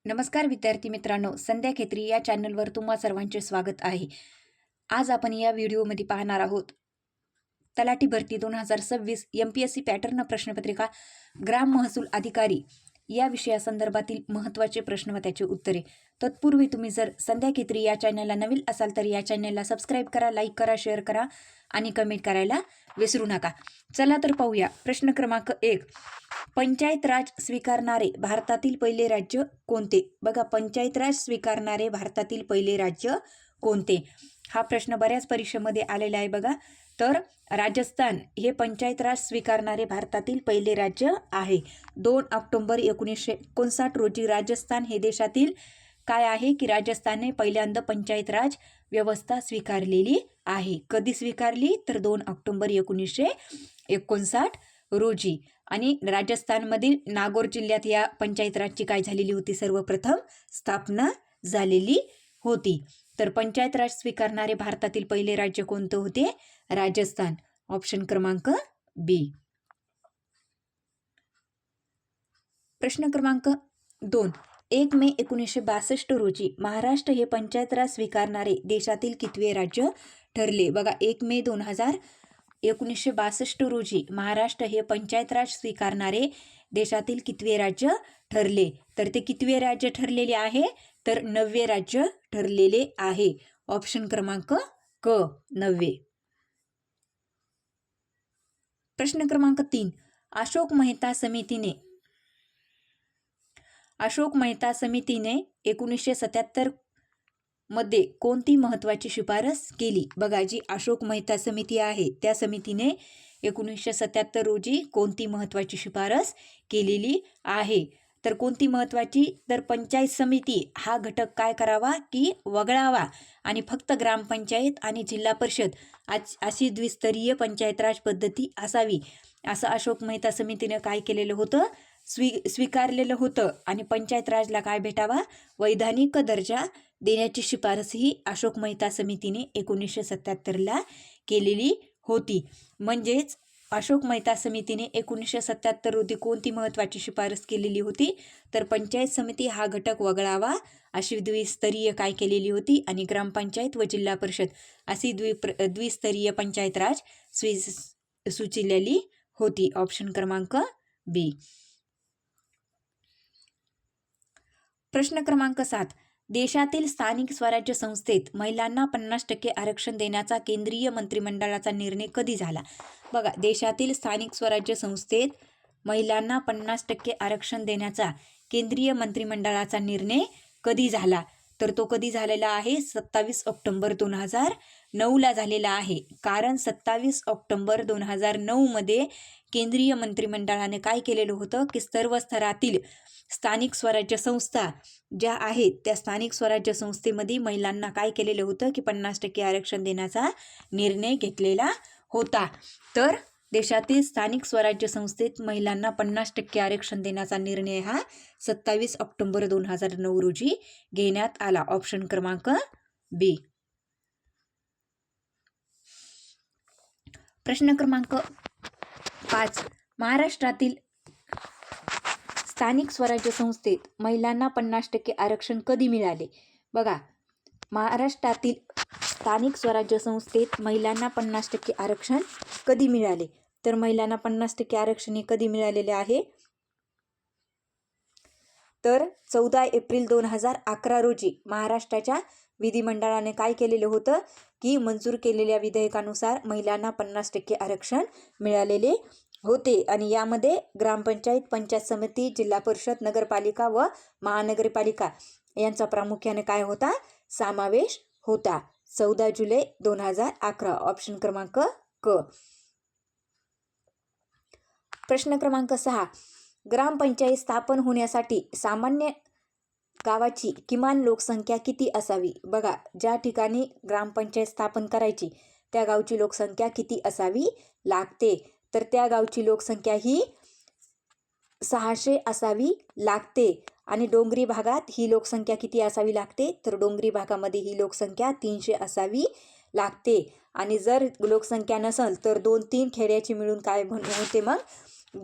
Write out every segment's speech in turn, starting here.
नमस्कार विद्यार्थी मित्रांनो, संध्या खेत्री या चॅनलवर तुम्हा सर्वांचे स्वागत आहे. आज आपण या व्हिडिओमध्ये पाहणार आहोत तलाठी भरती 2026 MPSC पॅटर्न प्रश्नपत्रिका ग्राम महसूल अधिकारी या विषयासंदर्भातील महत्त्वाचे प्रश्न व त्याची उत्तरे. तत्पूर्वी तुम्ही जर संध्या खेत्री या चॅनलला नवीन असाल तर या चॅनलला सबस्क्राईब करा, लाईक करा, शेअर करा आणि कमेंट करायला विसरू नका. चला तर पाहूया. प्रश्न क्रमांक 1. पंचायत राज स्वीकारणारे भारतातील पहिले राज्य कोणते? बघा, पंचायत राज स्वीकारणारे भारतातील पहिले राज्य कोणते? हा प्रश्न बऱ्याच परीक्षेमध्ये आलेला आहे बघा. तर राजस्थान हे पंचायत राज स्वीकारणारे भारतातील पहिले राज्य आहे. 2 ऑक्टोबर 1959 रोजी राजस्थान हे देशातील काय आहे की राजस्थानने पहिल्यांदा पंचायत राज व्यवस्था स्वीकारलेली आहे. कधी स्वीकारली? तर 2 ऑक्टोबर 1959 रोजी. आणि राजस्थानमधील नागौर जिल्ह्यात या पंचायत राजची काय झालेली होती? सर्वप्रथम स्थापना झालेली होती. तर पंचायत राज स्वीकारणारे भारतातील पहिले राज्य कोणते होते? राजस्थान. ऑप्शन क्रमांक बी. प्रश्न क्रमांक 2. 1 मे 1962 रोजी महाराष्ट्र हे पंचायत राज स्वीकारणारे देशातील कितवे राज्य ठरले? बघा, 1 मे 1962 रोजी महाराष्ट्र हे पंचायत राज स्वीकारणारे देशातील कितवे राज्य ठरले? तर ते कितवे राज्य ठरलेले आहे? तर 9वे राज्य ठरलेले आहे. ऑप्शन क्रमांक क, 9वे. प्रश्न क्रमांक 3. अशोक मेहता समितीने 1977 मध्ये कोणती महत्त्वाची शिफारस केली? बघा, जी अशोक मेहता समिती आहे त्या समितीने 1977 रोजी कोणती महत्त्वाची शिफारस केलेली आहे? तर कोणती महत्त्वाची? तर पंचायत समिती हा घटक काय करावा की वगळावा आणि फक्त ग्रामपंचायत आणि जिल्हा परिषद अशी द्विस्तरीय पंचायत राज पद्धती असावी, असं अशोक मेहता समितीने काय केलेलं होतं? स्वीकारलेलं होतं. आणि पंचायत राजला काय भेटावा? वैधानिक दर्जा देण्याची शिफारसही अशोक मेहता समितीने 1977ला केलेली होती. म्हणजेच अशोक मेहता समितीने 1977 रोजी कोणती महत्त्वाची शिफारस केलेली होती? तर पंचायत समिती हा घटक वगळावा अशी द्विस्तरीय काय केलेली होती आणि ग्रामपंचायत व जिल्हा परिषद अशी द्विस्तरीय पंचायत राज सुचवलेली होती. ऑप्शन क्रमांक बी. प्रश्न क्रमांक 7. देशातील स्थानिक स्वराज्य संस्थेत महिलांना 50% आरक्षण देण्याचा केंद्रीय मंत्रिमंडळाचा निर्णय कधी झाला? बघा, देशातील स्थानिक स्वराज्य संस्थेत महिलांना 50% आरक्षण देण्याचा केंद्रीय मंत्रिमंडळाचा निर्णय कधी झाला? तर तो कधी झालेला आहे? 27 ऑक्टोबर 2009ला झालेला आहे. कारण 27 ऑक्टोबर 2009 मध्ये केंद्रीय मंत्रिमंडळाने काय केलेलं होतं की सर्व स्तरातील स्थानिक स्वराज्य संस्था ज्या आहेत त्या स्थानिक स्वराज्य संस्थेमध्ये महिलांना काय केलेलं होतं की 50% आरक्षण देण्याचा निर्णय घेतलेला होता. तर देशातील स्थानिक स्वराज्य संस्थेत महिलांना 50% आरक्षण देण्याचा निर्णय हा 27 ऑक्टोबर 2009 रोजी घेण्यात आला. ऑप्शन क्रमांक बी. प्रश्न क्रमांक 5. महाराष्ट्रातील स्थानिक स्वराज्य संस्थेत महिलांना 50% आरक्षण कधी मिळाले? बघा, महाराष्ट्रातील स्थानिक स्वराज्य संस्थेत महिलांना 50% आरक्षण कधी मिळाले? तर महिलांना 50% आरक्षण हे कधी मिळालेले आहे? तर 14 एप्रिल 2011 रोजी महाराष्ट्राच्या विधिमंडळाने काय केलेलं होतं की मंजूर केलेल्या विधेयकानुसार महिलांना 50% आरक्षण मिळालेले होते. आणि यामध्ये ग्रामपंचायत, पंचायत समिती, जिल्हा परिषद, नगरपालिका व महानगरपालिका यांचा प्रामुख्याने काय होता? समावेश होता. 14 जुलै 2011. ऑप्शन क्रमांक क. प्रश्न क्रमांक 6. ग्रामपंचायत स्थापन होण्यासाठी सामान्य गावाची किमान लोकसंख्या किती असावी? बघा, ज्या ठिकाणी ग्रामपंचायत स्थापन करायची त्या गावची लोकसंख्या किती असावी लागते? तर त्या गावची लोकसंख्या ही 600 असावी लागते. आणि डोंगरी भागात ही लोकसंख्या किती असावी लागते? तर डोंगरी भागामध्ये ही लोकसंख्या 300 असावी लागते. आणि जर लोकसंख्या नसेल तर 2-3 खेड्याची मिळून काय होते? मग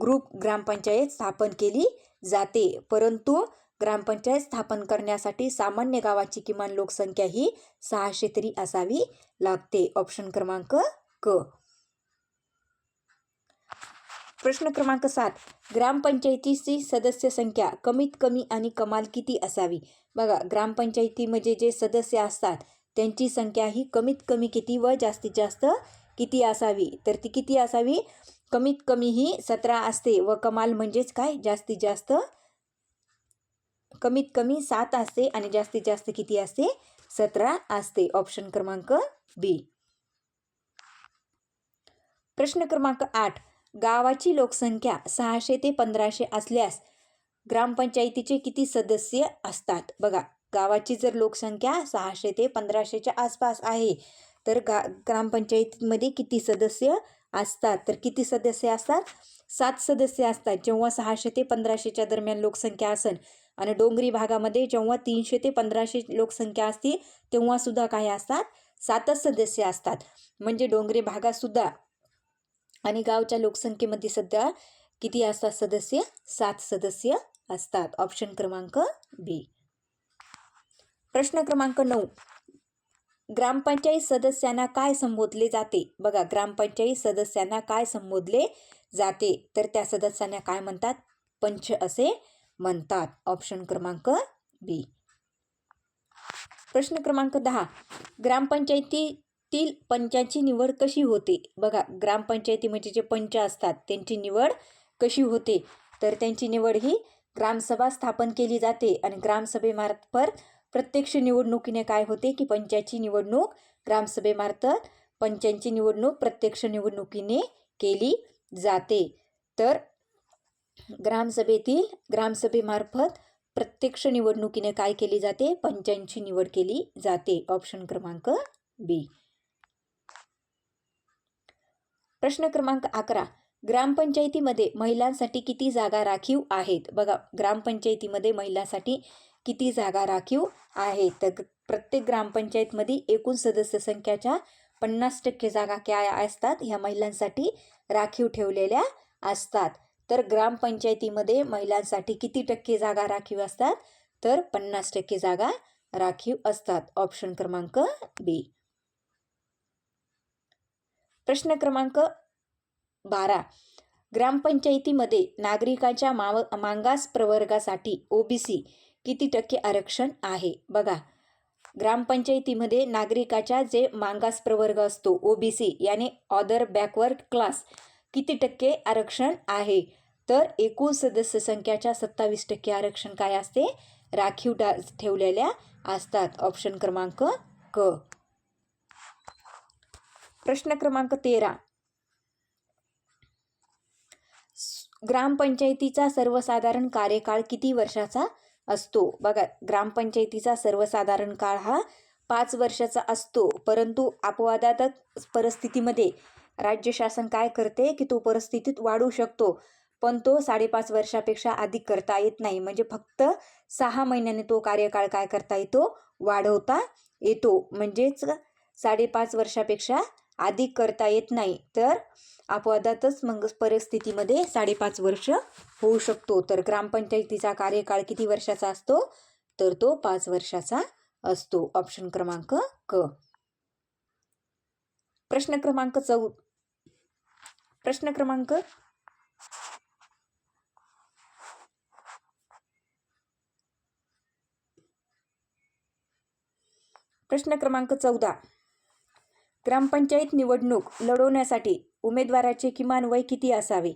ग्रुप ग्रामपंचायत स्थापन केली जाते. परंतु ग्रामपंचायत स्थापन करण्यासाठी सामान्य गावाची किमान लोकसंख्या ही 600 तरी असावी लागते. ऑप्शन क्रमांक क. प्रश्न क्रमांक 7. ग्रामपंचायतीची सदस्य संख्या कमीत कमी आणि कमाल किती असावी? बघा, ग्रामपंचायतीमध्ये जे सदस्य असतात त्यांची संख्या ही कमीत कमी किती व जास्तीत जास्त किती असावी? तर ती किती असावी? कमीत कमी ही 17 असते व कमाल म्हणजेच काय, जास्तीत जास्त कमीत कमी 7 असते आणि जास्तीत जास्त किती असते? 17 असते. ऑप्शन क्रमांक बी. प्रश्न क्रमांक 8. गावाची लोकसंख्या 600 ते 1500 असल्यास ग्रामपंचायतीचे किती सदस्य असतात? बघा, गावाची जर लोकसंख्या 600 ते 1500च्या आसपास आहे तर ग्रामपंचायतीमध्ये किती सदस्य असतात? तर किती सदस्य असतात? 7 सदस्य असतात. जेव्हा 600 ते 1500च्या दरम्यान लोकसंख्या असेल आणि डोंगरी भागामध्ये जेव्हा 300 ते 1500 लोकसंख्या असते तेव्हा सुद्धा काय असतात? 7च सदस्य असतात. म्हणजे डोंगरी भागात सुद्धा आणि गावच्या लोकसंख्येमध्ये सध्या किती असतात सदस्य? 7 सदस्य असतात. ऑप्शन क्रमांक बी. प्रश्न क्रमांक 9. ग्रामपंचायत सदस्यांना काय संबोधले जाते? बघा, ग्रामपंचायत सदस्यांना काय संबोधले जाते? तर त्या सदस्यांना काय म्हणतात? पंच असे म्हणतात. ऑप्शन क्रमांक बी. प्रश्न क्रमांक 10. ग्रामपंचायतीतील पंचांची निवड कशी होते? बघा, ग्रामपंचायतीमध्ये जे पंच असतात त्यांची निवड कशी होते? तर त्यांची निवड ही ग्रामसभा स्थापन केली जाते आणि ग्रामसभेमार्फत प्रत्यक्ष निवडणुकीने काय होते की पंचाची निवडणूक ग्रामसभेमार्फत पंचांची निवडणूक प्रत्यक्ष निवडणुकीने केली जाते. तर ग्रामसभेमार्फत प्रत्यक्ष निवडणुकीने काय केली जाते? पंचांची निवड केली जाते. ऑप्शन क्रमांक बी. प्रश्न क्रमांक 11. ग्रामपंचायतीमध्ये महिलांसाठी किती जागा राखीव आहेत? बघा, ग्रामपंचायतीमध्ये महिलांसाठी किती जागा राखीव आहेत? तर प्रत्येक ग्रामपंचायतमध्ये एकूण सदस्य संख्येच्या 50% जागा काय असतात? ह्या महिलांसाठी राखीव ठेवलेल्या असतात. तर ग्रामपंचायतीमध्ये महिलांसाठी किती टक्के जागा राखीव असतात? तर 50% जागा राखीव असतात. ऑप्शन क्रमांक बी. प्रश्न क्रमांक 12. ग्रामपंचायतीमध्ये नागरिकांच्या मागास प्रवर्गासाठी ओबीसी किती टक्के आरक्षण आहे? बघा, ग्रामपंचायतीमध्ये नागरिकाच्या जे मागास प्रवर्ग असतो ओबीसी याने अदर बॅकवर्ड क्लास किती टक्के आरक्षण आहे? तर एकूण सदस्य संख्येच्या 27% आरक्षण काय असते? राखीव ठेवलेल्या असतात. ऑप्शन क्रमांक क. प्रश्न क्रमांक 13. ग्रामपंचायतीचा सर्वसाधारण कार्यकाळ किती वर्षाचा असतो? बघा, ग्रामपंचायतीचा सर्वसाधारण काळ हा 5 वर्षाचा असतो. परंतु अपवादात्मक परिस्थितीमध्ये राज्य शासन काय करते की तो परिस्थितीत वाढू शकतो, पण तो 5.5 वर्षापेक्षा अधिक करता येत नाही. म्हणजे फक्त 6 महिन्याने तो कार्यकाळ काय करता येतो? वाढवता येतो. म्हणजेच 5.5 वर्षापेक्षा अधिक करता येत नाही. तर अपवादातच मग परिस्थितीमध्ये 5.5 वर्ष होऊ शकतो. तर ग्रामपंचायतीचा कार्यकाळ किती वर्षाचा असतो? तर तो 5 वर्षाचा असतो. ऑप्शन क्रमांक क. प्रश्न क्रमांक 14. ग्रामपंचायत निवडणूक लढवण्यासाठी उमेदवाराचे किमान वय किती असावे?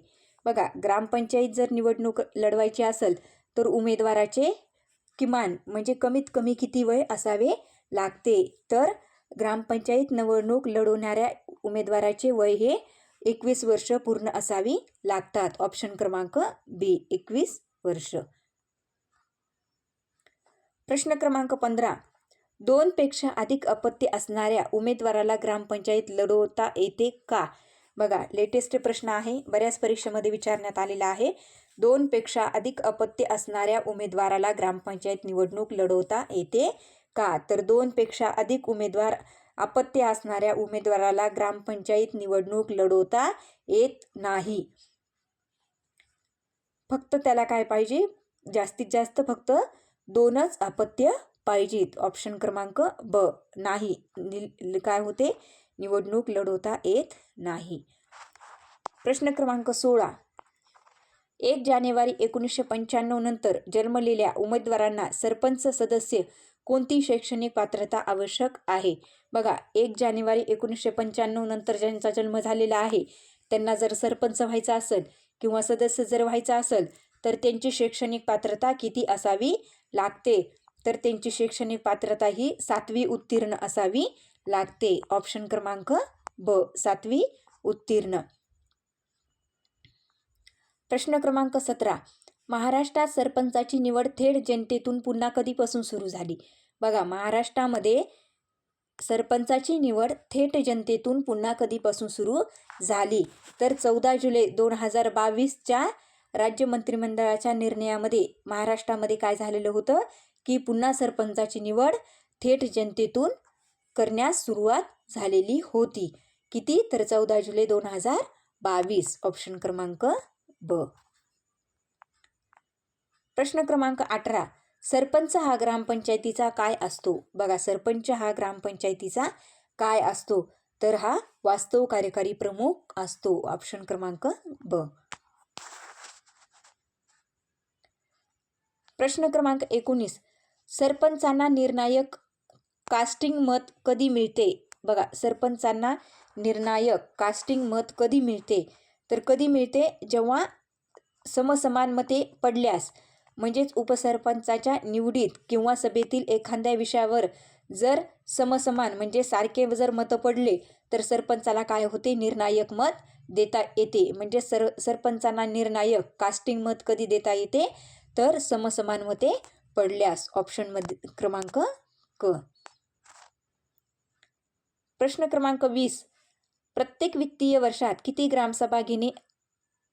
बघा, ग्रामपंचायत जर निवडणूक लढवायची असेल तर उमेदवाराचे किमान म्हणजे कमीत कमी किती वय असावे लागते? तर ग्रामपंचायत निवडणूक लढवणाऱ्या उमेदवाराचे वय हे 21 वर्ष पूर्ण असावी लागतात. ऑप्शन क्रमांक बी, 21 वर्ष. प्रश्न क्रमांक 15. 2 पेक्षा अधिक अपत्य असणाऱ्या उमेदवाराला ग्रामपंचायत लढवता येते का? बघा, लेटेस्ट प्रश्न आहे, बऱ्याच परीक्षेमध्ये विचारण्यात आलेला आहे. 2 पेक्षा अधिक अपत्य असणाऱ्या उमेदवाराला ग्रामपंचायत निवडणूक लढवता येते का? तर 2 पेक्षा अधिक अपत्य असणाऱ्या उमेदवाराला ग्रामपंचायत निवडणूक लढवता येत नाही. फक्त त्याला काय पाहिजे? जास्तीत जास्त फक्त 2च अपत्य पाहिजेत. ऑप्शन क्रमांक ब. नाही काय होते, निवडणूक लढवता येत नाही. प्रश्न क्रमांक 16. 1 जानेवारी 1995 नंतर जन्मलेल्या उमेदवारांना सरपंच सदस्य कोणती शैक्षणिक पात्रता आवश्यक आहे? बघा, 1 जानेवारी 1995 नंतर ज्यांचा जन्म झालेला आहे त्यांना जर सरपंच व्हायचा असेल किंवा सदस्य जर व्हायचा असेल तर त्यांची शैक्षणिक पात्रता किती असावी लागते? तर त्यांची शैक्षणिक पात्रता ही 7वी उत्तीर्ण असावी लागते. ऑप्शन क्रमांक ब. 7वी उत्तीर्ण. प्रश्न क्रमांक 17. महाराष्ट्रात सरपंचाची निवड थेट जनतेतून पुन्हा कधीपासून सुरू झाली? बघा, महाराष्ट्रामध्ये सरपंचाची निवड थेट जनतेतून पुन्हा कधीपासून सुरू झाली? तर 14 जुलै 2022च्या राज्य मंत्रिमंडळाच्या निर्णयामध्ये महाराष्ट्रामध्ये काय झालेलं होतं की पुन्हा सरपंचाची निवड थेट जनतेतून करण्यास सुरुवात झालेली होती. किती? तर 14 जुलै 2022. ऑप्शन क्रमांक ब. प्रश्न क्रमांक 18. सरपंच हा ग्रामपंचायतीचा काय असतो? बघा, सरपंच हा ग्रामपंचायतीचा काय असतो? तर हा वास्तव कार्यकारी प्रमुख असतो. ऑप्शन क्रमांक ब. प्रश्न क्रमांक 19. सरपंचांना निर्णायक कास्टिंग मत कधी मिळते? बघा, सरपंचांना निर्णायक कास्टिंग मत कधी मिळते? तर कधी मिळते? जेव्हा समसमान मते पडल्यास, म्हणजेच उपसरपंचाच्या निवडीत किंवा सभेतील एखाद्या विषयावर जर समसमान म्हणजे सारखे जर मतं पडले तर सरपंचाला काय होते, निर्णायक मत देता येते. म्हणजे सरपंचांना निर्णायक कास्टिंग मत कधी देता येते? तर समसमान मते पडल्यास. ऑप्शन मध्ये क्रमांक क. प्रश्न क्रमांक 20. प्रत्येक वित्तीय वर्षात किती ग्रामसभा घेणे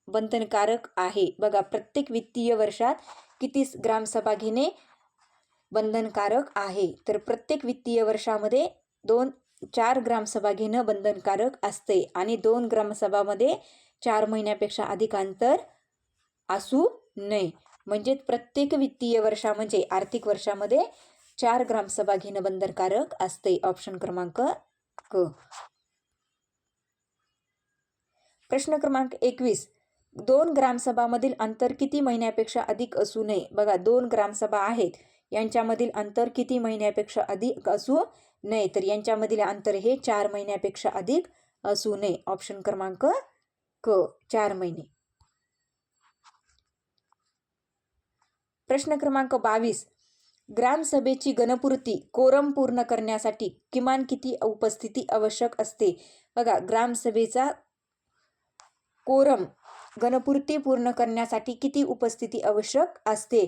बंधनकारक आहे? बघा, प्रत्येक वित्तीय वर्षात किती ग्रामसभा घेणे बंधनकारक आहे? तर प्रत्येक वित्तीय वर्षामध्ये 4 ग्रामसभा घेणं बंधनकारक असते आणि 2 ग्रामसभामध्ये 4 महिन्यापेक्षा अधिक अंतर असू नये. म्हणजे प्रत्येक वित्तीय वर्षा म्हणजे आर्थिक वर्षामध्ये 4 ग्रामसभा घेणं बंधनकारक असते. ऑप्शन क्रमांक क. प्रश्न क्रमांक 21. 2 ग्रामसभामधील अंतर किती महिन्यापेक्षा अधिक असू नये? बघा, 2 ग्रामसभा आहेत, यांच्यामधील अंतर किती महिन्यापेक्षा अधिक असू नये? तर यांच्यामधील अंतर हे 4 महिन्यापेक्षा अधिक असू नये. ऑप्शन क्रमांक क. 4 महिने. प्रश्न क्रमांक 22. ग्रामसभेची गणपूर्ती कोरम पूर्ण करण्यासाठी किमान किती उपस्थिती आवश्यक असते? बघा, ग्रामसभेचा कोरम गणपूर्ती पूर्ण करण्यासाठी किती उपस्थिती आवश्यक असते?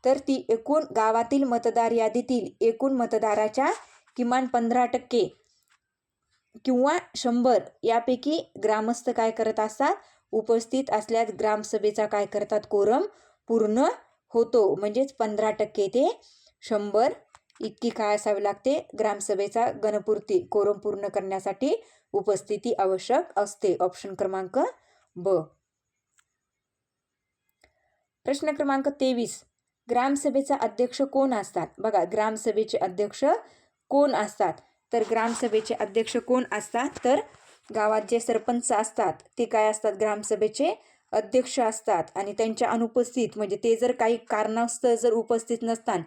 तर ती एकूण गावातील मतदार यादीतील एकूण मतदाराच्या किमान 15% किंवा 100 यापैकी ग्रामस्थ काय करत असतात, उपस्थित असल्यास ग्रामसभेचा काय करतात, कोरम पूर्ण होतो. म्हणजेच 15% ते 100 इतकी काय असावी लागते, ग्रामसभेचा गणपूर्ती कोरम पूर्ण करण्यासाठी उपस्थिती आवश्यक असते. ऑप्शन क्रमांक ब. प्रश्न क्रमांक 23. ग्रामसभेचा अध्यक्ष कोण असतात? बघा, ग्रामसभेचे अध्यक्ष कोण असतात? तर ग्रामसभेचे अध्यक्ष कोण असतात? तर गावात जे सरपंच असतात ते काय असतात, ग्रामसभेचे अध्यक्ष असतात आणि त्यांच्या अनुपस्थित म्हणजे ते जर काही कारणास्तव जर उपस्थित नसतात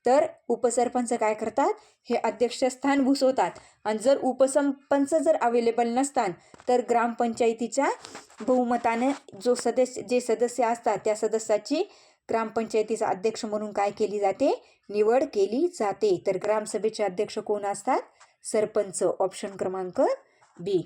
तर उपसरपंच काय करतात, हे अध्यक्षस्थान भूषवतात आणि जर उपसरपंच जर अवेलेबल नसतात तर ग्रामपंचायतीच्या बहुमताने जे सदस्य असतात त्या सदस्याची ग्रामपंचायतीचा अध्यक्ष म्हणून काय केली जाते, निवड केली जाते. तर ग्रामसभेचे अध्यक्ष कोण असतात, सरपंच. ऑप्शन क्रमांक बी.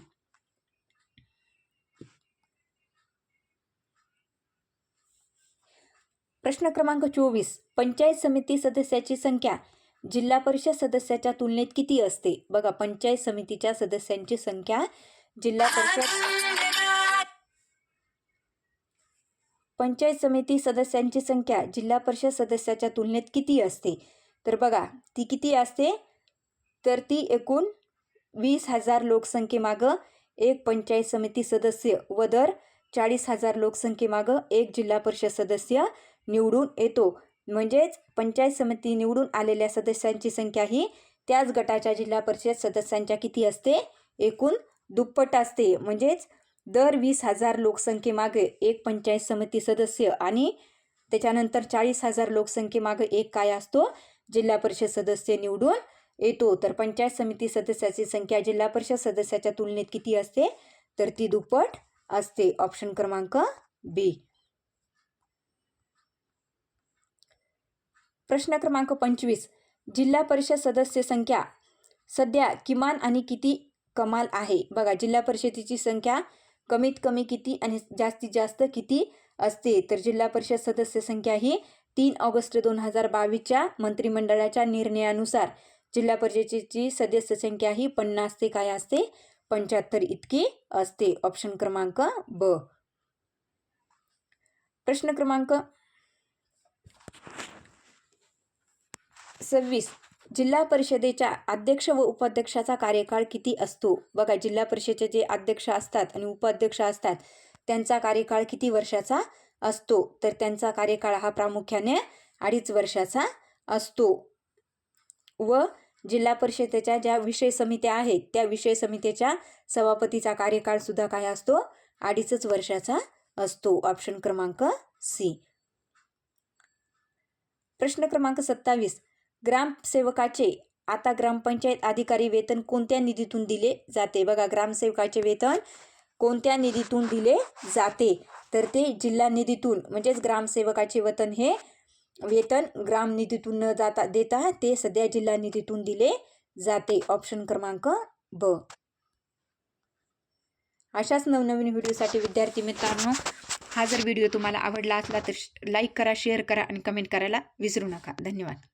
प्रश्न क्रमांक 24. पंचायत समिती सदस्याची संख्या जिल्हा परिषद सदस्याच्या तुलनेत किती असते? बघा, पंचायत समितीच्या सदस्यांची संख्या पंचायत समिती सदस्यांची संख्या जिल्हा परिषद सदस्याच्या तुलनेत किती असते? तर बघा, ती किती असते, तर ती एकूण 20,000 लोकसंख्येमागं एक पंचायत समिती सदस्य व दर 40,000 लोकसंख्येमागं एक जिल्हा परिषद सदस्य निवडून येतो. म्हणजेच पंचायत समिती निवडून आलेल्या सदस्यांची संख्या ही त्याच गटाच्या जिल्हा परिषद सदस्यांच्या किती असते? एकूण दुप्पट असते. म्हणजेच दर 20,000 लोकसंख्येमागे एक पंचायत समिती सदस्य आणि त्याच्यानंतर 40,000 लोकसंख्येमागे एक काय असतो? जिल्हा परिषद सदस्य निवडून येतो. तर पंचायत समिती सदस्याची संख्या जिल्हा परिषद सदस्याच्या तुलनेत किती असते? तर ती दुप्पट असते. ऑप्शन क्रमांक बी. प्रश्न क्रमांक 25. जिल्हा परिषद सदस्य संख्या सध्या किमान आणि किती कमाल आहे? बघा, जिल्हा परिषदेची संख्या कमीत कमी किती आणि जास्तीत जास्त किती असते? तर जिल्हा परिषद सदस्य संख्या ही 3 ऑगस्ट 2022च्या मंत्रिमंडळाच्या निर्णयानुसार जिल्हा परिषदेची सदस्य संख्या ही 50 ते काय असते? 75 इतकी असते. ऑप्शन क्रमांक ब. प्रश्न क्रमांक 26. जिल्हा परिषदेच्या अध्यक्ष व उपाध्यक्षाचा कार्यकाळ किती असतो? बघा, जिल्हा परिषदेचे जे अध्यक्ष असतात आणि उपाध्यक्ष असतात त्यांचा कार्यकाळ किती वर्षाचा असतो? तर त्यांचा कार्यकाळ हा प्रामुख्याने 2.5 वर्षाचा असतो. व जिल्हा परिषदेच्या ज्या विषय समित्या आहेत त्या विषय समितीच्या सभापतीचा कार्यकाळ सुद्धा काय असतो? 2.5 वर्षाचा असतो. ऑप्शन क्रमांक सी. प्रश्न क्रमांक 27. ग्रामसेवकाचे आता ग्रामपंचायत अधिकारी वेतन कोणत्या निधीतून दिले जाते? बघा, ग्रामसेवकाचे वेतन कोणत्या निधीतून दिले जाते? तर ते जिल्हा निधीतून. म्हणजेच ग्रामसेवकाचे वेतन हे वेतन ग्राम निधीतून न जाता देता ते सध्या जिल्हा निधीतून दिले जाते. ऑप्शन क्रमांक ब. अशाच नवनवीन व्हिडिओसाठी विद्यार्थी मित्रांनो, हा जर व्हिडिओ तुम्हाला आवडला असला तर लाईक करा, शेअर करा आणि कमेंट करायला विसरू नका. धन्यवाद.